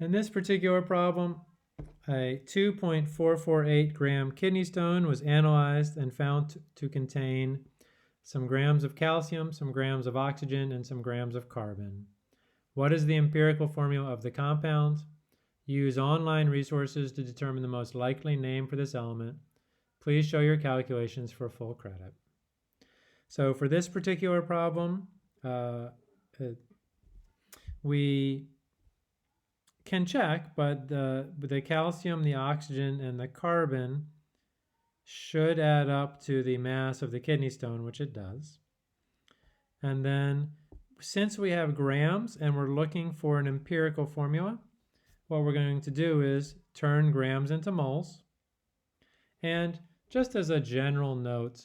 In this particular problem, a 2.448 gram kidney stone was analyzed and found to contain some grams of calcium, some grams of oxygen, and some grams of carbon. What is the empirical formula of the compound? Use online resources to determine the most likely name for this element. Please show your calculations for full credit. So for this particular problem, we can check, but the calcium, the oxygen, and the carbon should add up to the mass of the kidney stone, which it does. And then since we have grams and we're looking for an empirical formula, what we're going to do is turn grams into moles. And just as a general note,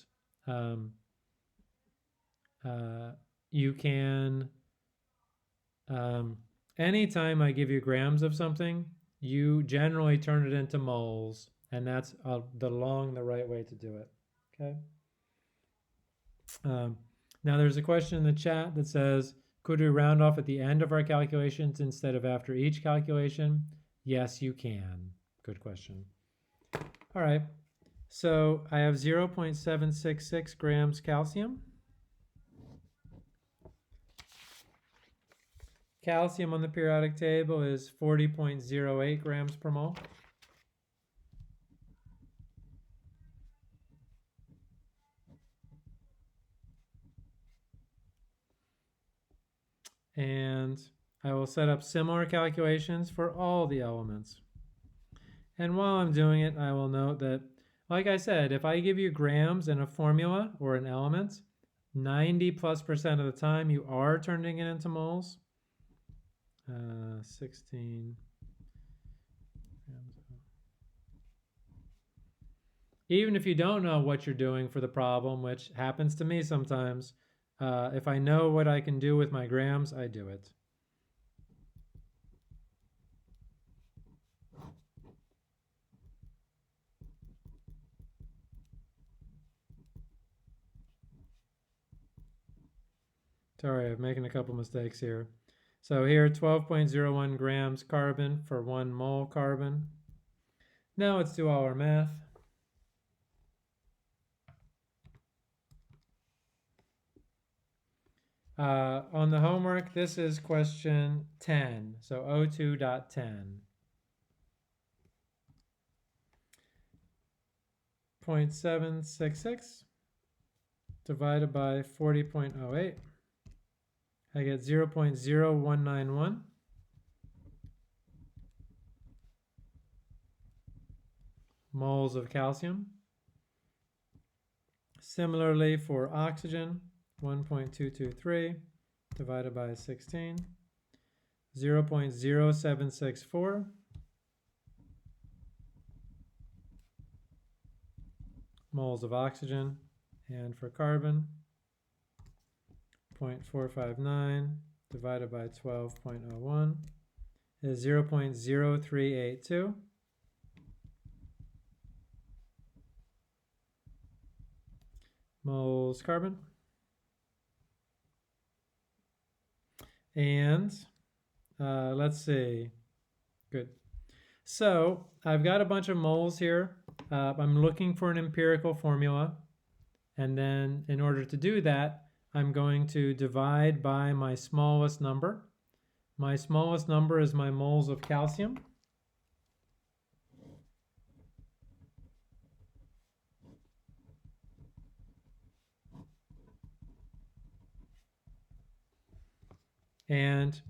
you can, anytime I give you grams of something, you generally turn it into moles, and that's the right way to do it, okay? Now there's a question in the chat that says, could we round off at the end of our calculations instead of after each calculation? Yes, you can. Good question. All right, so I have 0.766 grams calcium. Calcium on the periodic table is 40.08 grams per mole. And I will set up similar calculations for all the elements. And while I'm doing it, I will note that, like I said, if I give you grams in a formula or an element, 90+% of the time you are turning it into moles. 16 grams. Even if you don't know what you're doing for the problem, which happens to me sometimes, if I know what I can do with my grams, I do it. Sorry, I'm making a couple mistakes here. So here, 12.01 grams carbon for 1 mole carbon. Now let's do all our math. On the homework, this is question 10, so O2.10. 0.766 divided by 40.08. I get 0.0191. Moles of calcium. Similarly for oxygen, 1.223 divided by 16, 0.0764 moles of oxygen. And for carbon, 0.459 divided by 12.01 is 0.0382 moles carbon. And let's see. Good. So I've got a bunch of moles here. I'm looking for an empirical formula. And then in order to do that, I'm going to divide by my smallest number. My smallest number is my moles of calcium. And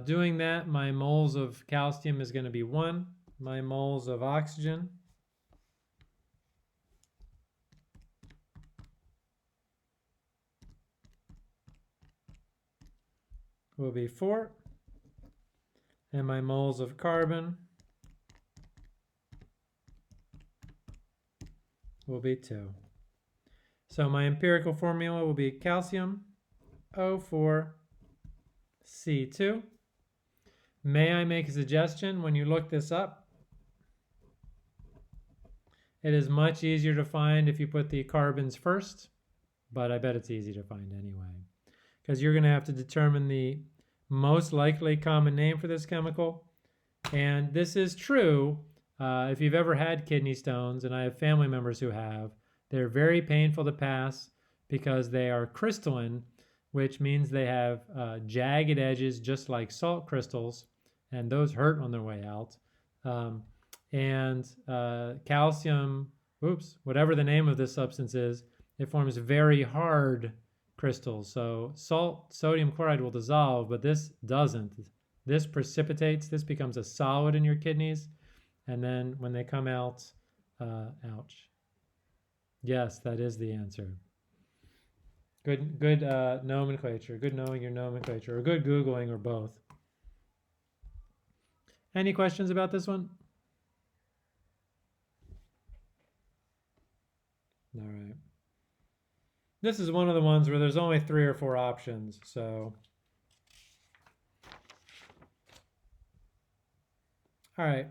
doing that, my moles of calcium is going to be 1. My moles of oxygen will be 4. And my moles of carbon will be 2. So my empirical formula will be calcium O4C2. May I make a suggestion when you look this up? It is much easier to find if you put the carbons first, but I bet it's easy to find anyway, because you're going to have to determine the most likely common name for this chemical. And this is true if you've ever had kidney stones, and I have family members who have. They're very painful to pass because they are crystalline, which means they have jagged edges just like salt crystals, and those hurt on their way out. And calcium, whatever the name of this substance is, it forms very hard crystals. So sodium chloride will dissolve, but this doesn't. This precipitates, this becomes a solid in your kidneys, and then when they come out, ouch. Yes, that is the answer. Good nomenclature, good knowing your nomenclature, or good Googling, or both. Any questions about this one? All right. This is one of the ones where there's only 3 or 4 options, so. All right.